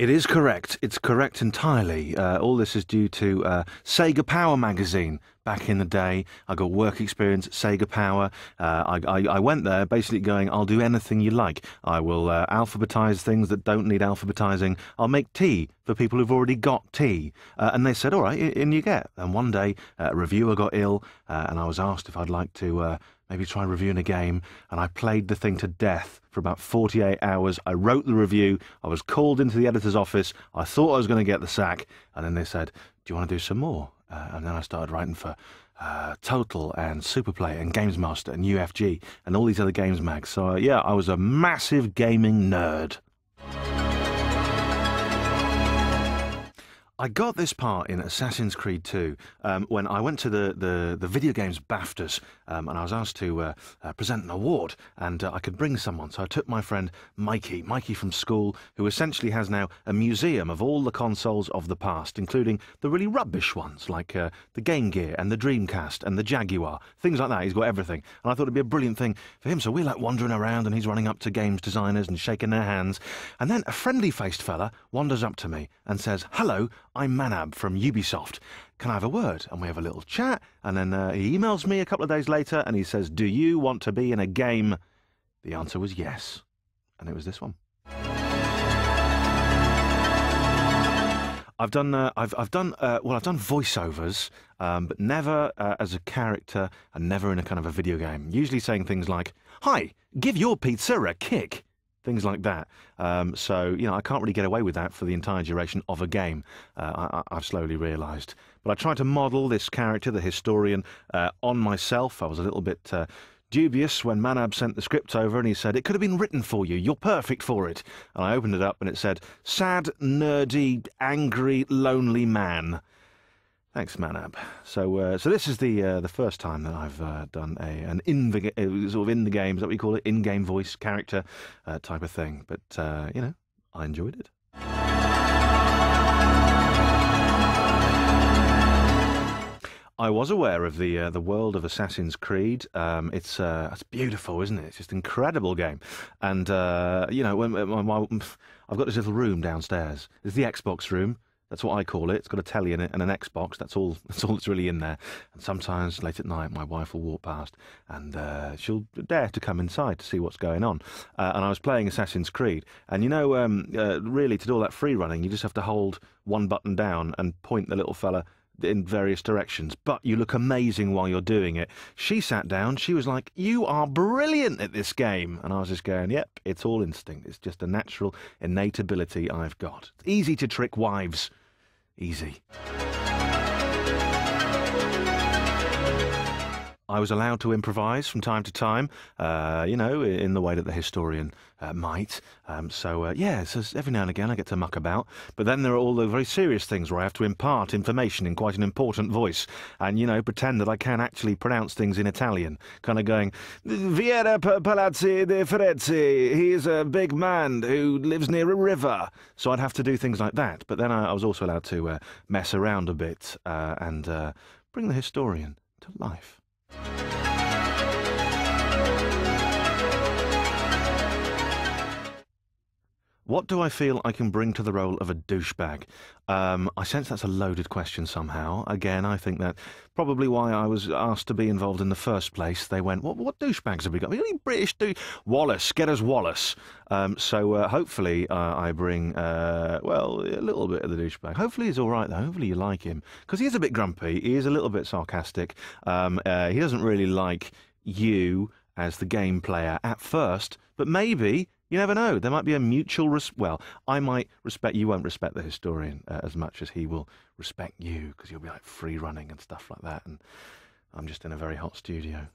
It is correct. It's correct entirely. All this is due to Sega Power magazine. Back in the day, I got work experience at Sega Power. I went there basically going, I'll do anything you like. I will alphabetize things that don't need alphabetizing. I'll make tea for people who've already got tea. And they said, all right, in you get. And one day, a reviewer got ill, and I was asked if I'd like to maybe try reviewing a game, and I played the thing to death for about 48 hours. I wrote the review. I was called into the editor's office. I thought I was going to get the sack, and then they said, do you want to do some more? And then I started writing for Total and Superplay and Games Master and UFG and all these other games mags. So yeah, I was a massive gaming nerd. I got this part in Assassin's Creed 2 when I went to the Video Games BAFTAs and I was asked to present an award, and I could bring someone. So I took my friend Mikey from school, who essentially has now a museum of all the consoles of the past, including the really rubbish ones like the Game Gear and the Dreamcast and the Jaguar, things like that. He's got everything. And I thought it'd be a brilliant thing for him. So we're like wandering around and he's running up to games designers and shaking their hands. And then a friendly-faced fella wanders up to me and says, hello, I'm Manab from Ubisoft. Can I have a word? And we have a little chat, and then he emails me a couple of days later and he says, do you want to be in a game? The answer was yes, and it was this one. I've done voiceovers, but never as a character and never in a kind of a video game. Usually saying things like, hi, give your pizza a kick. Things like that. So, you know, I can't really get away with that for the entire duration of a game, I've slowly realised. But I tried to model this character, the historian, on myself. I was a little bit dubious when Manab sent the script over and he said, it could have been written for you, you're perfect for it. And I opened it up and it said, sad, nerdy, angry, lonely man. Thanks, Manab. So this is the first time that I've done an sort of in the game, is that what we call it, in-game voice character type of thing. But you know, I enjoyed it. I was aware of the world of Assassin's Creed. It's beautiful, isn't it? It's just an incredible game. And you know, I've got this little room downstairs. It's the Xbox room. That's what I call it. It's got a telly in it and an Xbox. That's all that's really in there. And sometimes late at night, my wife will walk past and she'll dare to come inside to see what's going on. And I was playing Assassin's Creed. And you know, really, to do all that free running, you just have to hold one button down and point the little fella in various directions, but you look amazing while you're doing it. She sat down, she was like, you are brilliant at this game. And I was just going, yep, it's all instinct. It's just a natural, innate ability I've got. It's easy to trick wives. Easy. I was allowed to improvise from time to time, you know, in the way that the historian might. Yeah, so every now and again I get to muck about. But then there are all the very serious things where I have to impart information in quite an important voice and, you know, pretend that I can actually pronounce things in Italian. Kind of going, Viera Palazzi de Ferezzi, he's a big man who lives near a river. So I'd have to do things like that. But then I was also allowed to mess around a bit and bring the historian to life. What do I feel I can bring to the role of a douchebag? I sense that's a loaded question somehow. Again, I think that probably why I was asked to be involved in the first place. They went, what douchebags have we got? Any British Wallace, get us Wallace. Hopefully I bring, well, a little bit of the douchebag. Hopefully he's all right, though. Hopefully you like him. Because he is a bit grumpy. He is a little bit sarcastic. He doesn't really like you as the game player at first, but maybe... You never know. There might be a mutual well, I might respect... You won't respect the historian as much as he will respect you, because you'll be like free running and stuff like that, and I'm just in a very hot studio.